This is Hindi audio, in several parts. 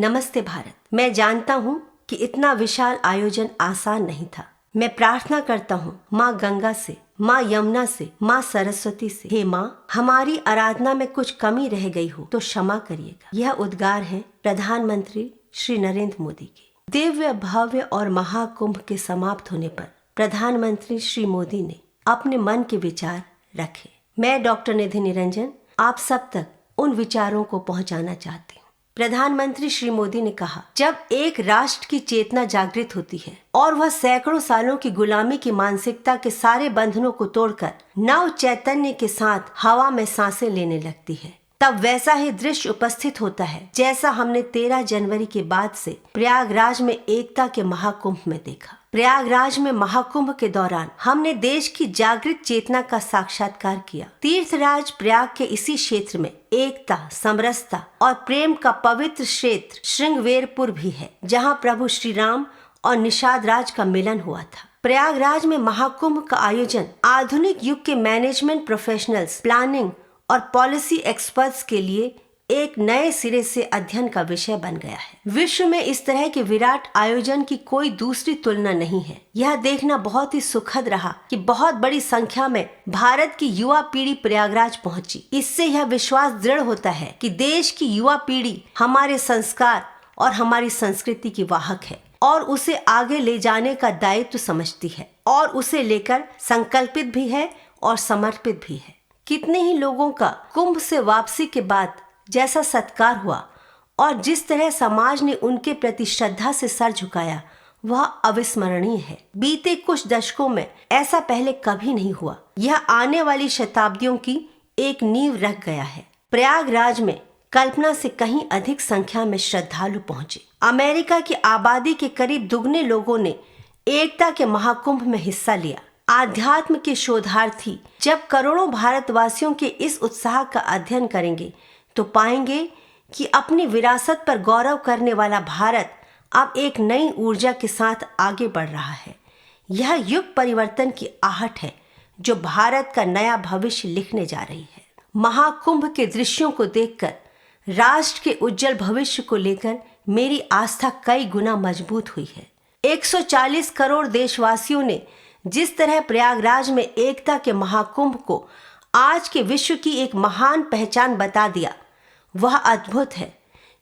नमस्ते भारत। मैं जानता हूँ कि इतना विशाल आयोजन आसान नहीं था। मैं प्रार्थना करता हूँ माँ गंगा से, माँ यमुना से, माँ सरस्वती से, हे माँ, हमारी आराधना में कुछ कमी रह गई हो तो क्षमा करिएगा। यह उद्गार है प्रधानमंत्री श्री नरेंद्र मोदी के। दिव्य, भव्य और महाकुंभ के समाप्त होने पर प्रधानमंत्री श्री मोदी ने अपने मन के विचार रखे। मैं डॉक्टर निधि निरंजन आप सब तक उन विचारों को पहुंचाना चाहती हूँ। प्रधानमंत्री श्री मोदी ने कहा, जब एक राष्ट्र की चेतना जागृत होती है और वह सैकड़ों सालों की गुलामी की मानसिकता के सारे बंधनों को तोड़कर नव चैतन्य के साथ हवा में सांसें लेने लगती है, तब वैसा ही दृश्य उपस्थित होता है जैसा हमने 13 जनवरी के बाद से प्रयागराज में एकता के महाकुंभ में देखा। प्रयागराज में महाकुंभ के दौरान हमने देश की जागृत चेतना का साक्षात्कार किया। तीर्थराज प्रयाग के इसी क्षेत्र में एकता, समरसता और प्रेम का पवित्र क्षेत्र श्रृंगवेरपुर भी है, जहां प्रभु श्री राम और निषाद राज का मिलन हुआ था। प्रयागराज में महाकुंभ का आयोजन आधुनिक युग के मैनेजमेंट प्रोफेशनल्स, प्लानिंग और पॉलिसी एक्सपर्ट्स के लिए एक नए सिरे से अध्ययन का विषय बन गया है। विश्व में इस तरह के विराट आयोजन की कोई दूसरी तुलना नहीं है। यह देखना बहुत ही सुखद रहा कि बहुत बड़ी संख्या में भारत की युवा पीढ़ी प्रयागराज पहुंची। इससे यह विश्वास दृढ़ होता है कि देश की युवा पीढ़ी हमारे संस्कार और हमारी संस्कृति की वाहक है और उसे आगे ले जाने का दायित्व समझती है और उसे लेकर संकल्पित भी है और समर्पित भी है। कितने ही लोगों का कुंभ से वापसी के बाद जैसा सत्कार हुआ और जिस तरह समाज ने उनके प्रति श्रद्धा से सर झुकाया, वह अविस्मरणीय है। बीते कुछ दशकों में ऐसा पहले कभी नहीं हुआ। यह आने वाली शताब्दियों की एक नींव रख गया है। प्रयागराज में कल्पना से कहीं अधिक संख्या में श्रद्धालु पहुंचे। अमेरिका की आबादी के करीब दुगने लोगों ने एकता के महाकुंभ में हिस्सा लिया। आध्यात्म के शोधार्थी जब करोड़ों भारतवासियों के इस उत्साह का अध्ययन करेंगे तो पाएंगे कि अपनी विरासत पर गौरव करने वाला भारत अब एक नई ऊर्जा के साथ आगे बढ़ रहा है। यह युग परिवर्तन की आहट है जो भारत का नया भविष्य लिखने जा रही है। महाकुंभ के दृश्यों को देखकर राष्ट्र के उज्जवल भविष्य को लेकर मेरी आस्था कई गुना मजबूत हुई है। 140 करोड़ देशवासियों ने जिस तरह प्रयागराज में एकता के महाकुंभ को आज के विश्व की एक महान पहचान बता दिया, वह अद्भुत है।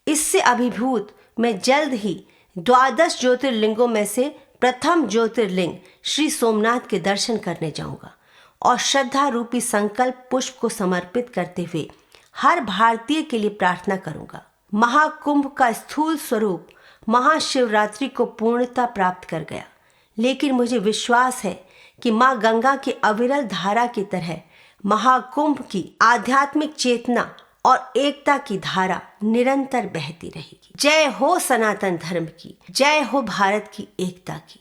इससे अभिभूत मैं जल्द ही 12 ज्योतिर्लिंगों में से प्रथम ज्योतिर्लिंग श्री सोमनाथ के दर्शन करने जाऊंगा और श्रद्धा रूपी संकल्प पुष्प को समर्पित करते हुए हर भारतीय के लिए प्रार्थना करूंगा। महाकुंभ का स्थूल स्वरूप महाशिवरात्रि को पूर्णता प्राप्त कर गया, लेकिन मुझे विश्वास है कि माँ गंगा की अविरल धारा की तरह महाकुंभ की आध्यात्मिक चेतना और एकता की धारा निरंतर बहती रहेगी। जय हो सनातन धर्म की, जय हो भारत की एकता की।